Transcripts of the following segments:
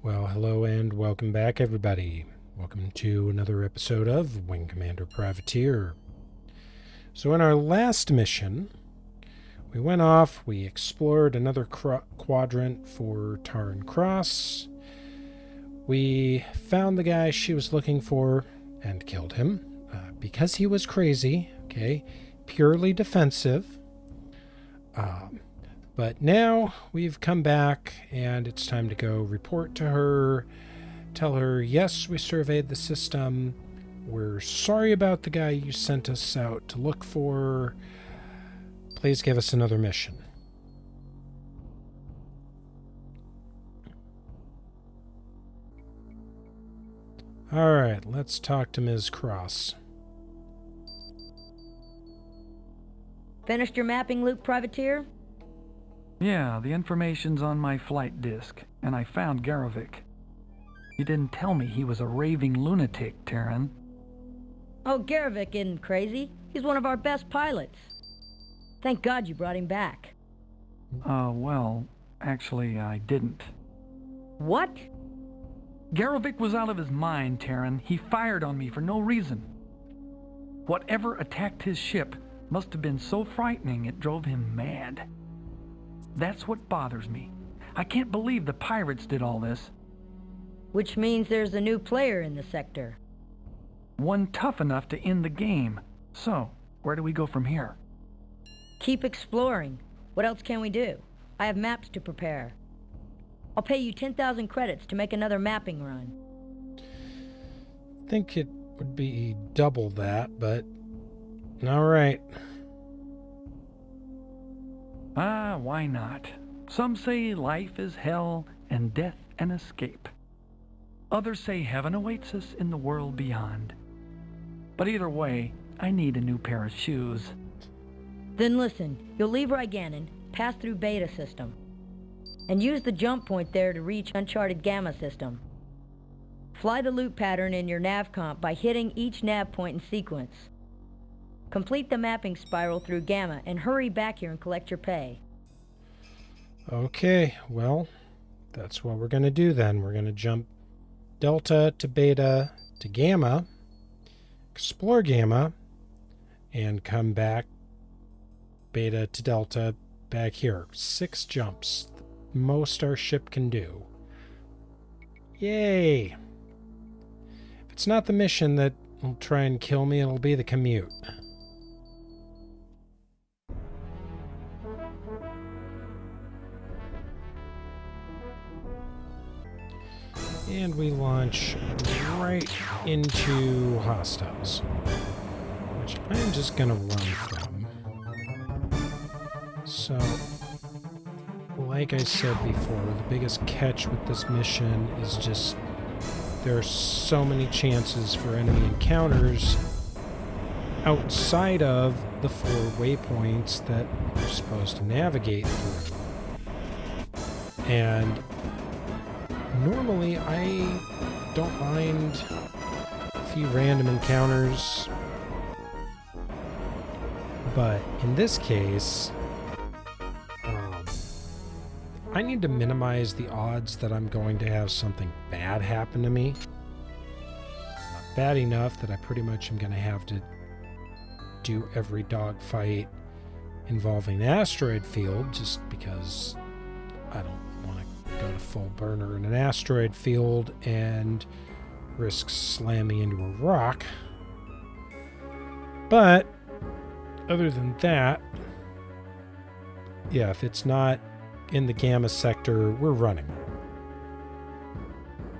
Well, hello and welcome back, everybody. Welcome to another episode of Wing Commander Privateer. So in our last mission, we went off, we explored another quadrant for Tarn Cross. We found the guy she was looking for and killed him because he was crazy, okay? Purely defensive. But now we've come back and it's time to go report to her, tell her, yes, we surveyed the system. We're sorry about the guy you sent us out to look for. Please give us another mission. All right, let's talk to Ms. Cross. Finished your mapping, Luke Privateer? Yeah, the information's on my flight disk, and I found Garovic. You didn't tell me he was a raving lunatic, Terran. Oh, Garovic isn't crazy. He's one of our best pilots. Thank God you brought him back. Well, actually, I didn't. What? Garovic was out of his mind, Terran. He fired on me for no reason. Whatever attacked his ship must have been so frightening it drove him mad. That's what bothers me. I can't believe the pirates did all this. Which means there's a new player in the sector. One tough enough to end the game. So, where do we go from here? Keep exploring. What else can we do? I have maps to prepare. I'll pay you 10,000 credits to make another mapping run. I think it would be double that, but all right. Why not? Some say life is hell and death an escape. Others say heaven awaits us in the world beyond. But either way, I need a new pair of shoes. Then listen, you'll leave Rygannon, pass through Beta System, and use the jump point there to reach Uncharted Gamma System. Fly the loop pattern in your nav comp by hitting each nav point in sequence. Complete the mapping spiral through Gamma and hurry back here and collect your pay. Okay, well, that's what we're going to do then. We're going to jump Delta to Beta to Gamma, explore Gamma, and come back Beta to Delta back here. 6 jumps, the most our ship can do. Yay! If it's not the mission that will try and kill me, it'll be the commute. And we launch right into hostiles, which I'm just going to run from. So, like I said before, the biggest catch with this mission is just there are so many chances for enemy encounters outside of the 4 waypoints that we're supposed to navigate through. And normally, I don't mind a few random encounters, but in this case, I need to minimize the odds that I'm going to have something bad happen to me. Not bad enough that I pretty much am going to have to do every dogfight involving the Asteroid Field just because I don't go to full burner in an asteroid field and risk slamming into a rock. But other than that, yeah, if it's not in the Gamma sector, we're running.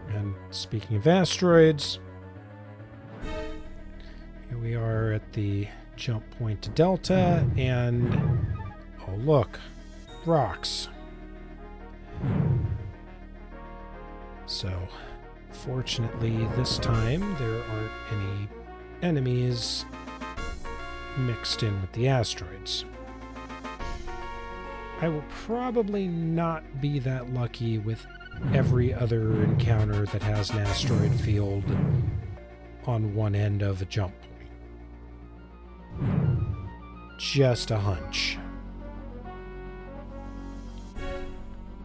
And speaking of asteroids, here we are at the jump point to Delta, and oh look, rocks. So, fortunately, this time there aren't any enemies mixed in with the asteroids. I will probably not be that lucky with every other encounter that has an asteroid field on one end of a jump point. Just a hunch.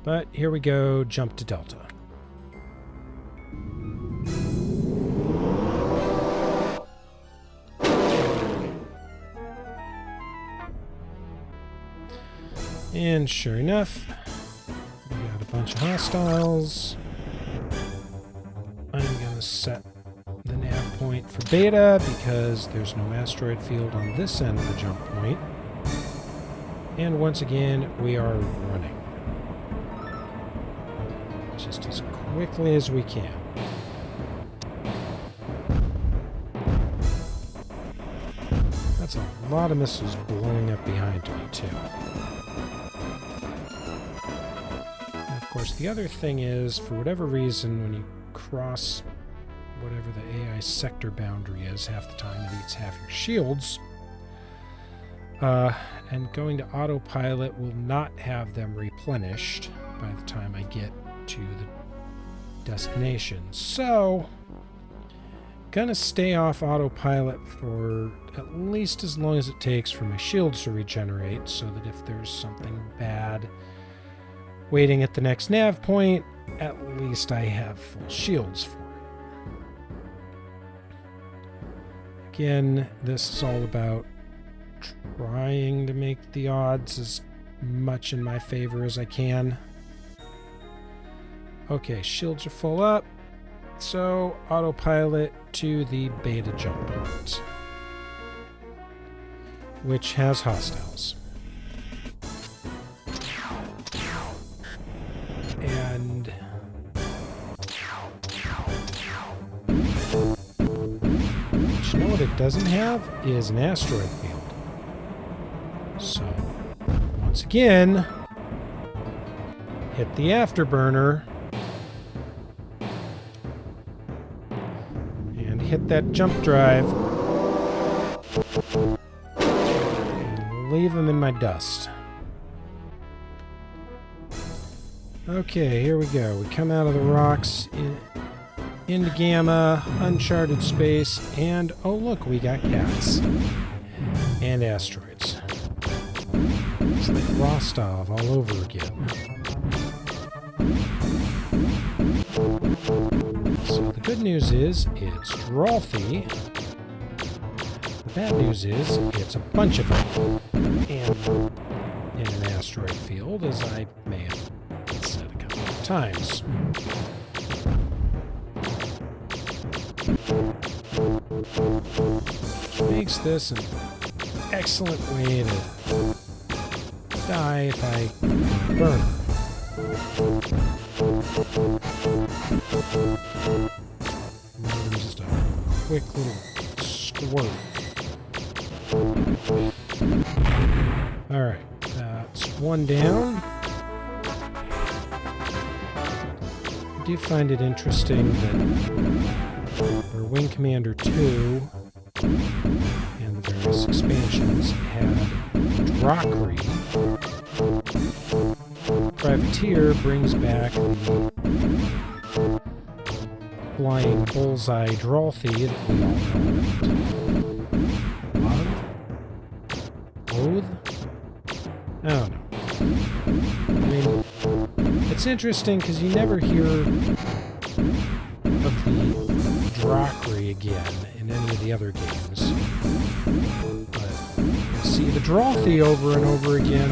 But here we go, jump to Delta. And sure enough, we got a bunch of hostiles. I'm going to set the nav point for Beta because there's no asteroid field on this end of the jump point. And once again, we are running. Just as quickly as we can. That's a lot of missiles blowing up behind me, too. And of course, the other thing is, for whatever reason, when you cross whatever the AI sector boundary is, half the time it eats half your shields. And going to autopilot will not have them replenished by the time I get to the destination. So, gonna stay off autopilot for at least as long as it takes for my shields to regenerate, so that if there's something bad waiting at the next nav point, at least I have full shields for it. Again, this is all about trying to make the odds as much in my favor as I can. Okay, shields are full up, so autopilot to the Beta jump point, which has hostiles. And you know what it doesn't have is an asteroid field. So, once again, hit the afterburner and hit that jump drive and leave them in my dust. Okay, here we go. We come out of the rocks into Gamma, uncharted space, and oh look, we got cats. And asteroids. It's like Rostov all over again. So the good news is, it's Drolthy. The bad news is, it's a bunch of them. And in an asteroid field, as I may have said a couple of times. Which makes this an excellent way to die if I burn. Maybe just a quick little squirt. Alright, that's one down. I do find it interesting that our Wing Commander 2 and the various expansions had Drockery. Privateer brings back the flying bullseye Drolthy that we all know. Loathe? I don't know. I mean, it's interesting because you never hear of the Drockery again in any of the other games. But you see the Drolthy over and over again.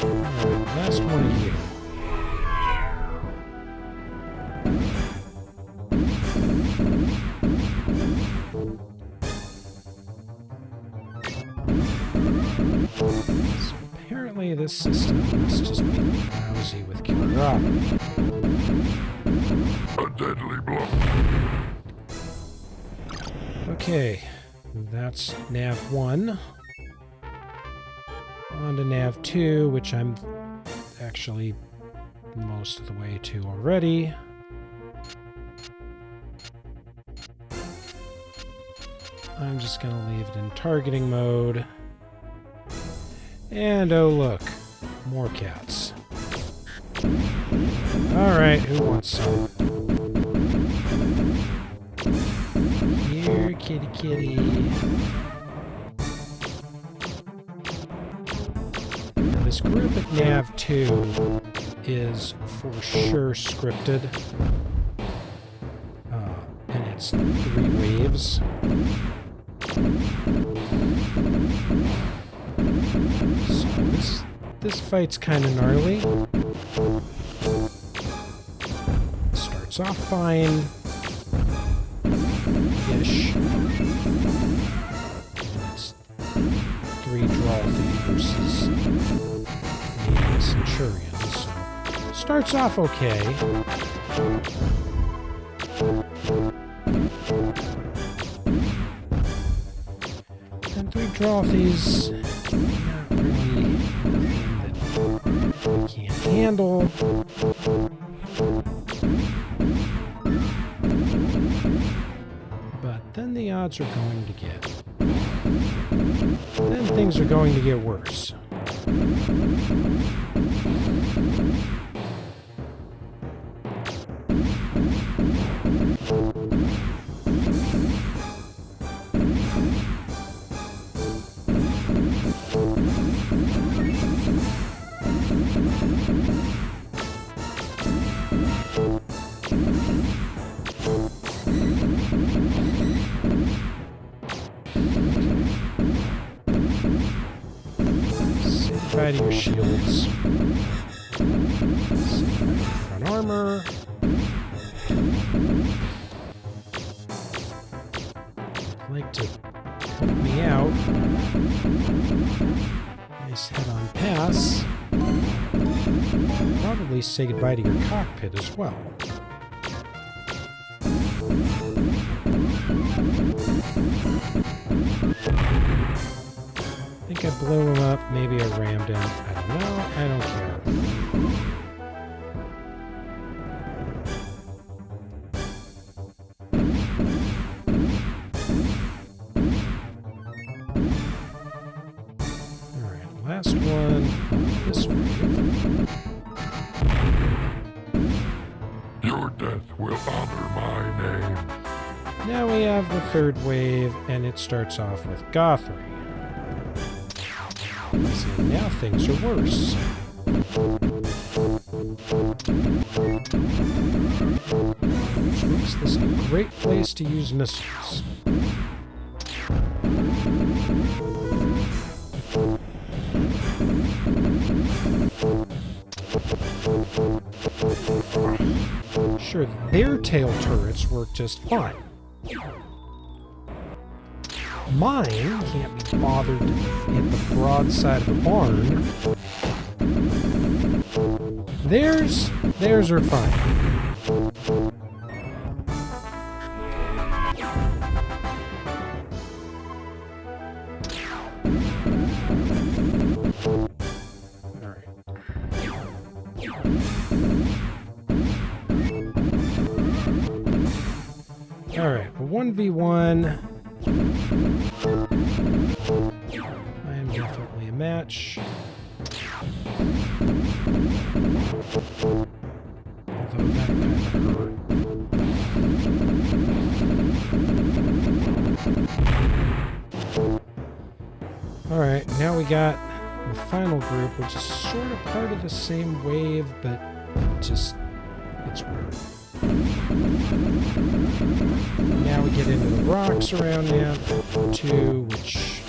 Alright, last one of you. So apparently this system must just be lousy with camaraderie. A deadly blow. Okay, that's Nav 1. On to Nav 2, which I'm actually most of the way to already. I'm just going to leave it in targeting mode. And oh look, more cats. Alright, who wants some? Here, kitty kitty. Now this group at Nav 2 is for sure scripted. And it's 3 waves. this fight's kind of gnarly. Starts off fine. Ish. It's 3 draw versus the Centurion, so starts off okay. And 3 trophies, not really anything that we can't handle. But then the odds are going to get... then things are going to get worse. Say goodbye to your shields. Say goodbye to your front armor. I'd like to help me out. Nice head-on pass. Probably say goodbye to your cockpit as well. I think I blew him up. Maybe I rammed him. I don't know. I don't care. Alright, last one. This wave. Your death will honor my name. Now we have the 3rd wave, and it starts off with Gothry. So now things are worse. Which makes this a great place to use missiles. Sure, their tail turrets work just fine. Mine can't be bothered to hit the broadside of the barn. Theirs are fine. Alright. Alright, a 1v1. I am definitely a match. Although that kind of hurt. Alright, now we got the final group, which is sort of part of the same wave, but it's weird. Now we get into the rocks around Nav 2, which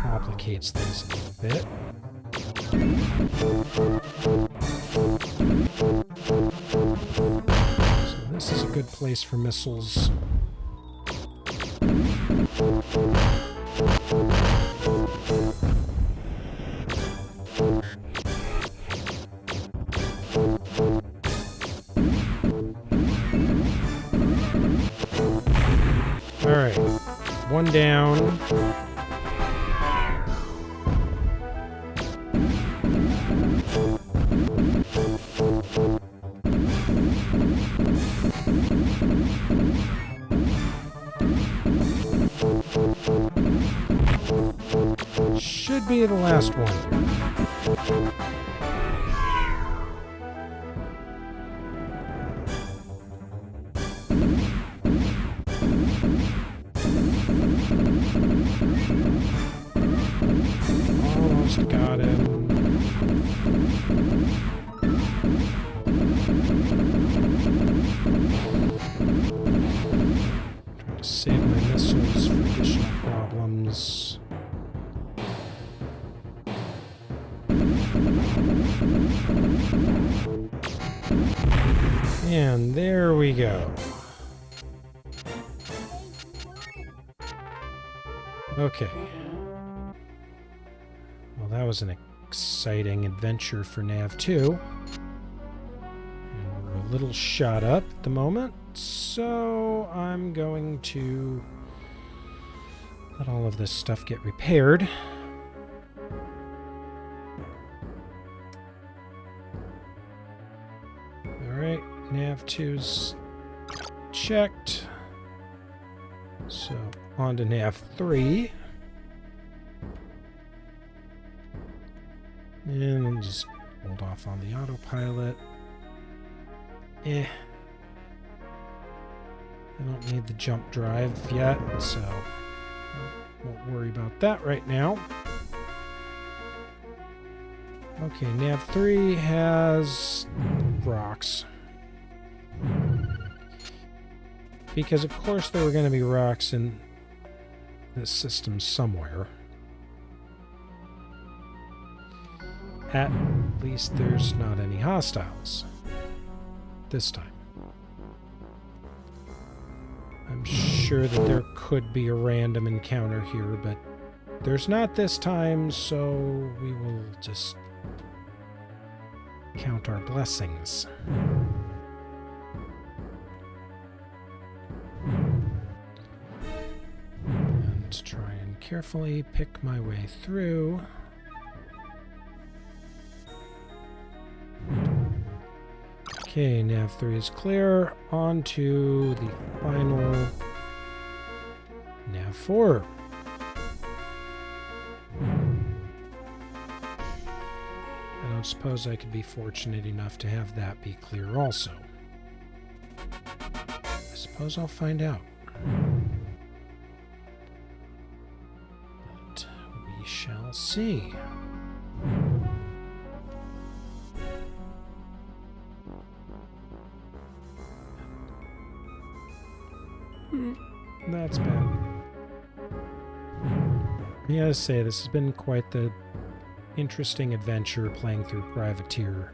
complicates things a little bit. So this is a good place for missiles. Alright, one down. Should be the last one here. Almost got him. Trying to save my missiles for additional problems. And there we go. Okay. Well, that was an exciting adventure for Nav2. And we're a little shot up at the moment, so I'm going to let all of this stuff get repaired. Alright, Nav2's checked. So, on to Nav3. And just hold off on the autopilot. I don't need the jump drive yet, so won't worry about that right now. Okay, Nav3 has rocks. Because of course there were going to be rocks in this system somewhere. At least there's not any hostiles. This time. I'm sure that there could be a random encounter here, but there's not this time, so we will just count our blessings. And try and carefully pick my way through. Okay, Nav3 is clear. On to the final Nav4. I don't suppose I could be fortunate enough to have that be clear also. I suppose I'll find out. But we shall see. That's bad. I gotta say, this has been quite the interesting adventure playing through Privateer.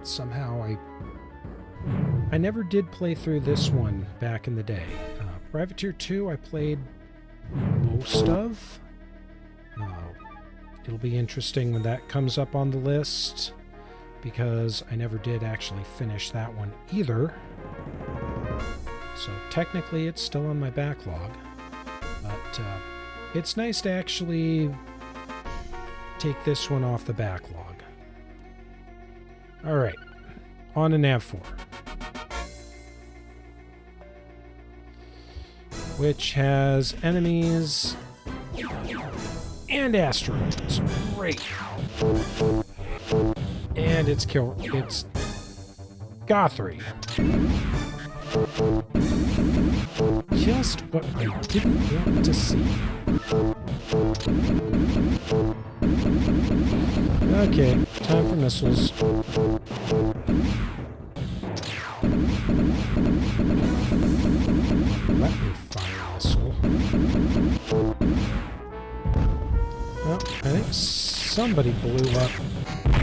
Somehow I never did play through this one back in the day. Privateer 2 I played most of. It'll be interesting when that comes up on the list, because I never did actually finish that one either. So technically it's still on my backlog, but it's nice to actually take this one off the backlog. Alright, on to Nav4. Which has enemies and asteroids. Great. And it's Gothry. Just what I didn't want to see. Okay, time for missiles. Let me fire a missile. Oh, I think somebody blew up.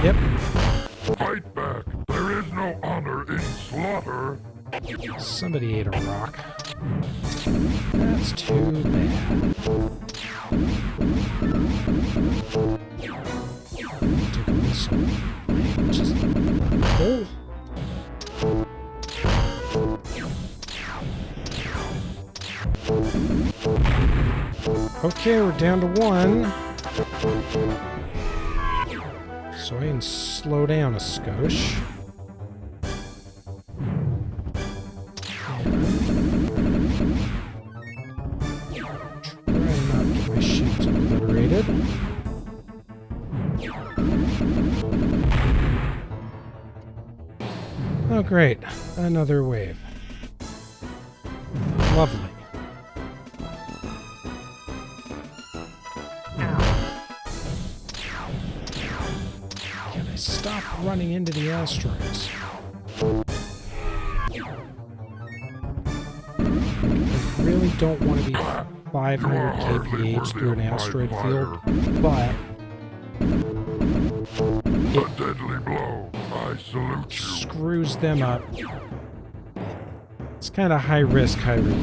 Yep. Fight back. There is no honor in slaughter. Somebody ate a rock. That's too bad. Took a missile. Just... Oh! Okay, we're down to one. So I can slow down a skosh. Oh great, another wave. Lovely. Can I stop running into the asteroids? I really don't want to be 500 kph through an asteroid field, but A deadly blow. I salute you. screws them up It's kind of high risk, high reward.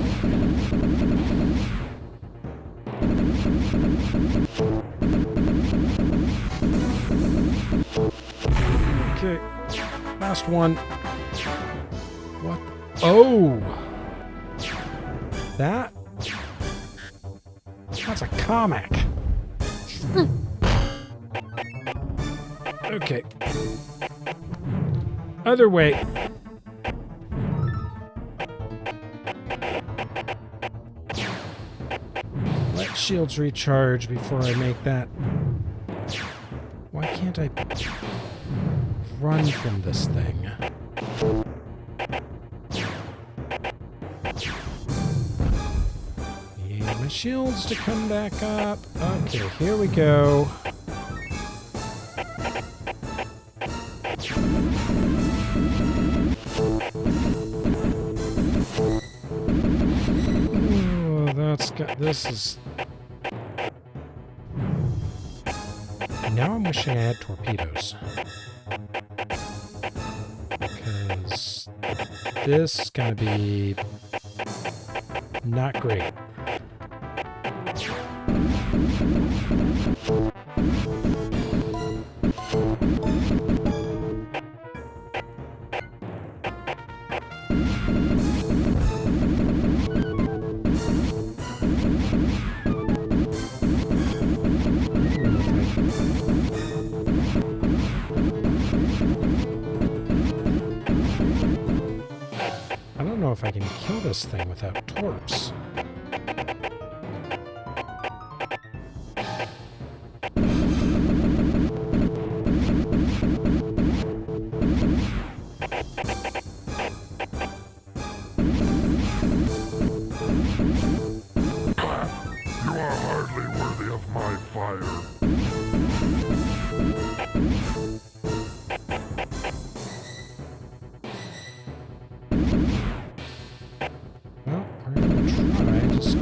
Okay, last one. What? Oh! That's a comic. Okay. Other way. Let shields recharge before I make that. Why can't I run from this thing? Need my shields to come back up. Okay, here we go. This is... Now I'm wishing I had torpedoes. Because this is going to be not great. I don't know if I can kill this thing without torps. You are hardly worthy of my fire. Well, we're gonna try just...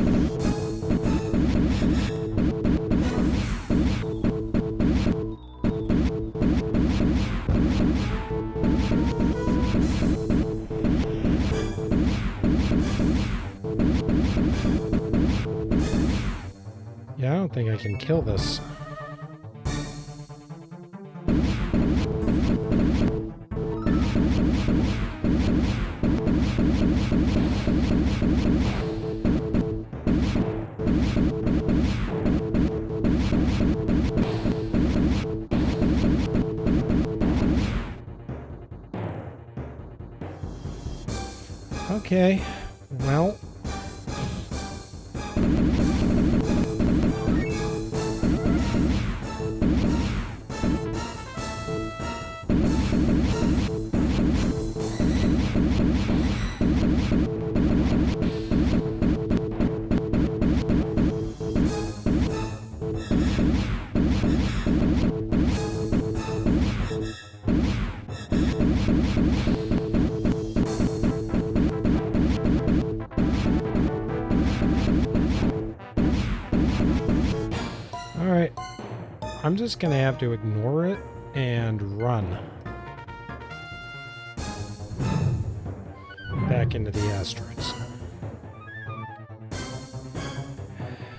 Yeah, I don't think I can kill this. Okay, well... Alright, I'm just gonna have to ignore it and run back into the asteroids.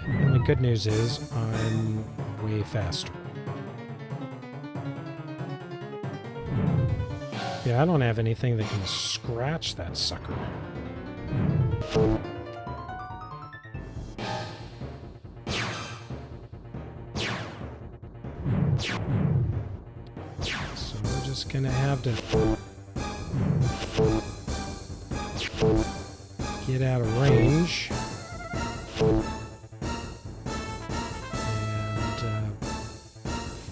And the good news is I'm way faster. Yeah, I don't have anything that can scratch that sucker. So we're just gonna have to get out of range and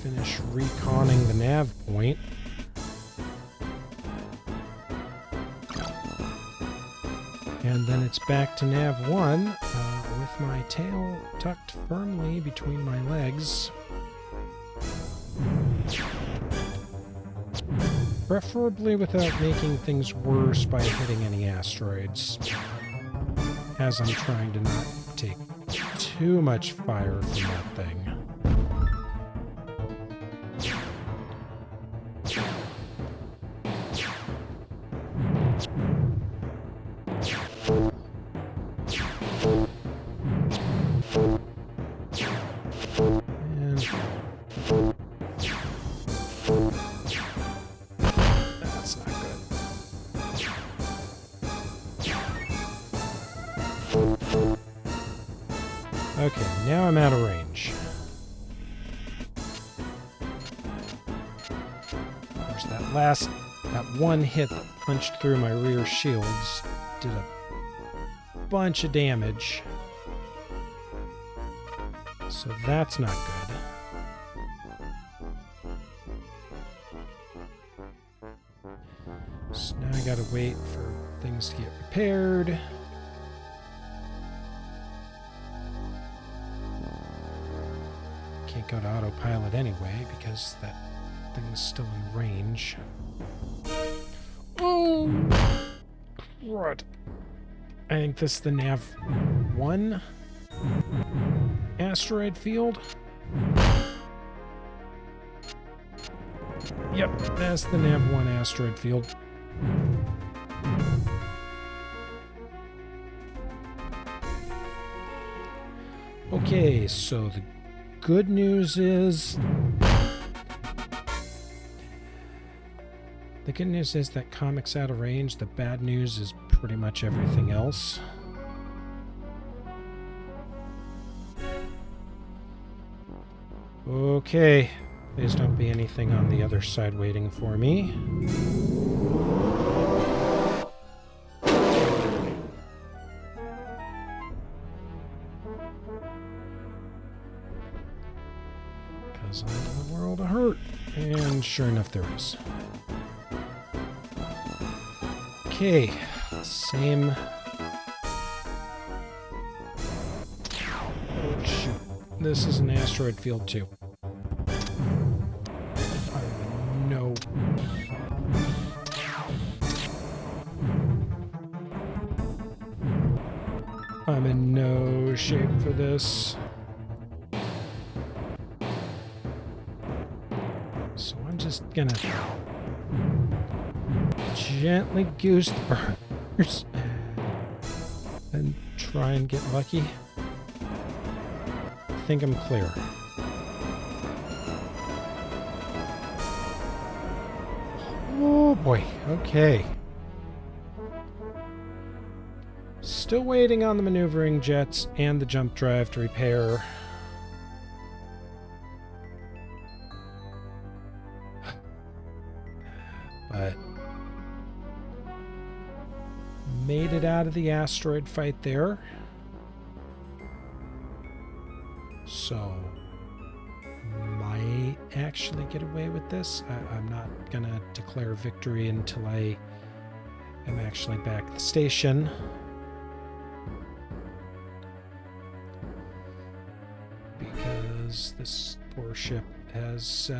finish reconning the nav point. And then it's back to nav 1 with my tail tucked firmly between my legs. Preferably without making things worse by hitting any asteroids, as I'm trying to not take too much fire from that thing. Okay, now I'm out of range. Of course, that one hit that punched through my rear shields did a bunch of damage. So that's not good. So now I gotta wait for things to get repaired. Can't go to autopilot anyway because that thing's still in range. Oh! What? I think this is the Nav-1 asteroid field. Yep, that's the Nav-1 asteroid field. Okay, so the good news is... The good news is that Comic's out of range. The bad news is pretty much everything else. Okay, please don't be anything on the other side waiting for me. Because I'm in the world of hurt. And sure enough, there is. Okay, same. Oh, shoot. This is an asteroid field, too. No. I'm in no shape for this. So I'm just gonna gently goose the burners and try and get lucky. I think I'm clear. Oh boy, okay. Still waiting on the maneuvering jets and the jump drive to repair. But made it out of the asteroid fight there. So might actually get away with this. I'm not gonna declare victory until I am actually back at the station. Because this poor ship has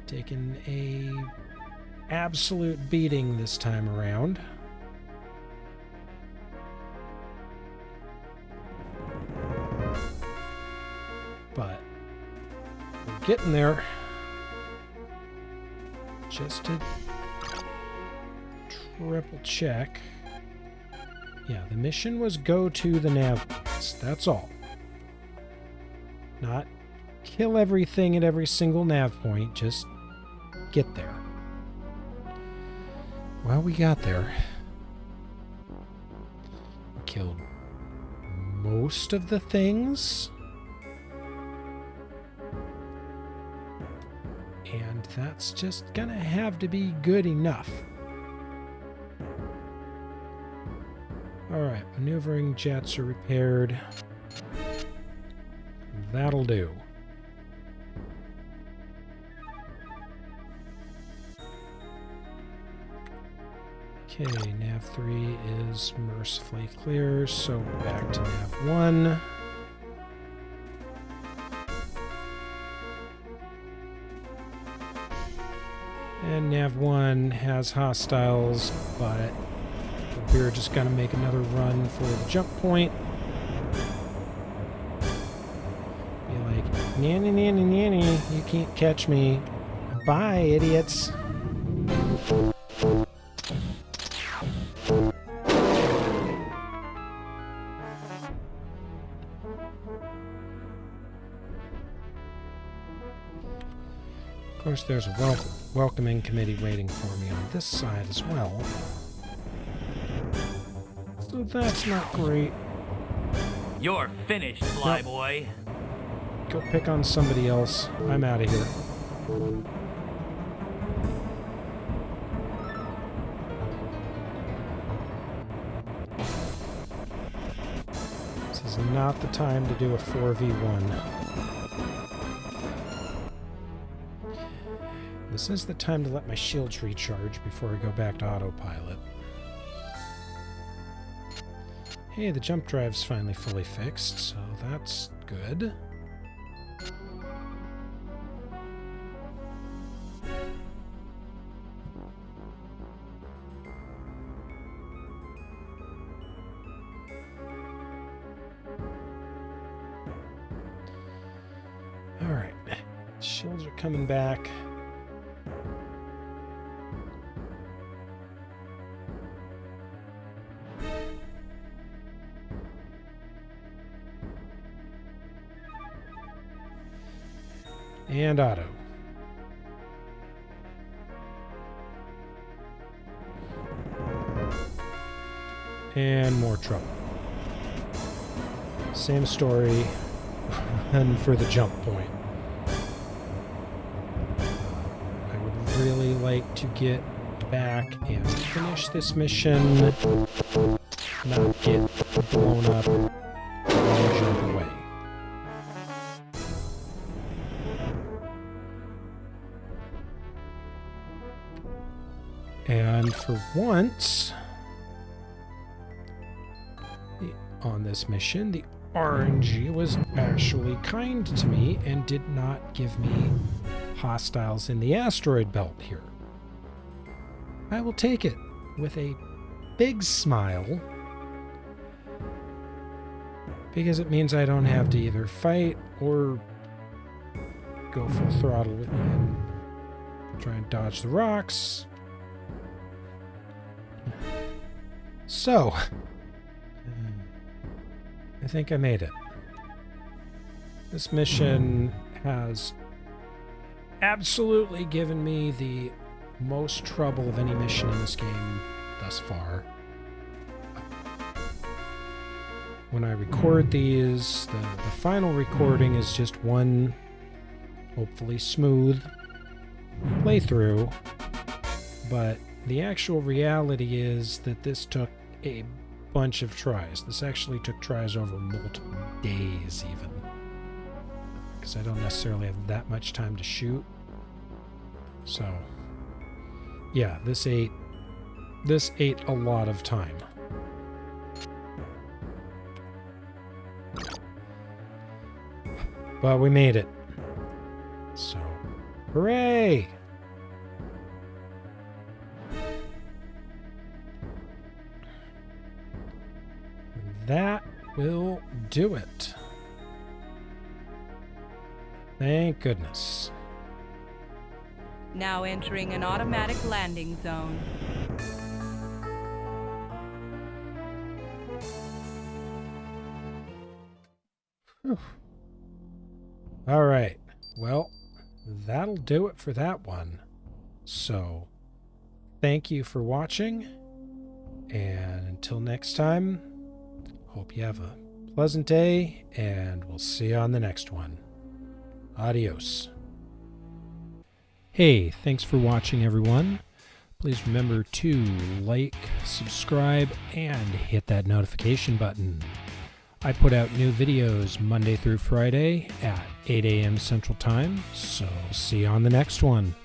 taken a absolute beating this time around. But we're getting there. Just to triple check. Yeah, the mission was go to the nav points. That's all. Not kill everything at every single nav point. Just get there. Well, we got there. We killed most of the things. And that's just gonna have to be good enough. Alright, maneuvering jets are repaired. That'll do. Okay, Nav 3 is mercifully clear, so back to Nav 1. And Nav 1 has hostiles, but we're just gonna make another run for the jump point. Be like, nanny, nanny, nanny, you can't catch me. Bye, idiots. Of course, there's a welcoming committee waiting for me on this side as well. So that's not great. You're finished, flyboy. Go pick on somebody else. I'm out of here. This is not the time to do a 4v1. This is the time to let my shields recharge before I go back to autopilot. Hey, the jump drive's finally fully fixed, so that's good. Alright, shields are coming back. And auto. And more trouble. Same story, and for the jump point. I would really like to get back and finish this mission, not get blown up and jump away. And for once, on this mission, the RNG was actually kind to me and did not give me hostiles in the asteroid belt here. I will take it with a big smile, because it means I don't have to either fight or go full throttle with me and try and dodge the rocks. So, I think I made it. This mission has absolutely given me the most trouble of any mission in this game thus far. When I record these, the final recording is just one hopefully smooth playthrough, but the actual reality is that this took a bunch of tries. This actually took tries over multiple days even, because I don't necessarily have that much time to shoot. So yeah, this ate a lot of time. But we made it. So hooray! That will do it. Thank goodness. Now entering an automatic landing zone. Whew. All right. Well, that'll do it for that one. So, thank you for watching. And until next time, hope you have a pleasant day, and we'll see you on the next one. Adios. Hey, thanks for watching, everyone. Please remember to like, subscribe, and hit that notification button. I put out new videos Monday through Friday at 8 a.m. Central Time, so see you on the next one.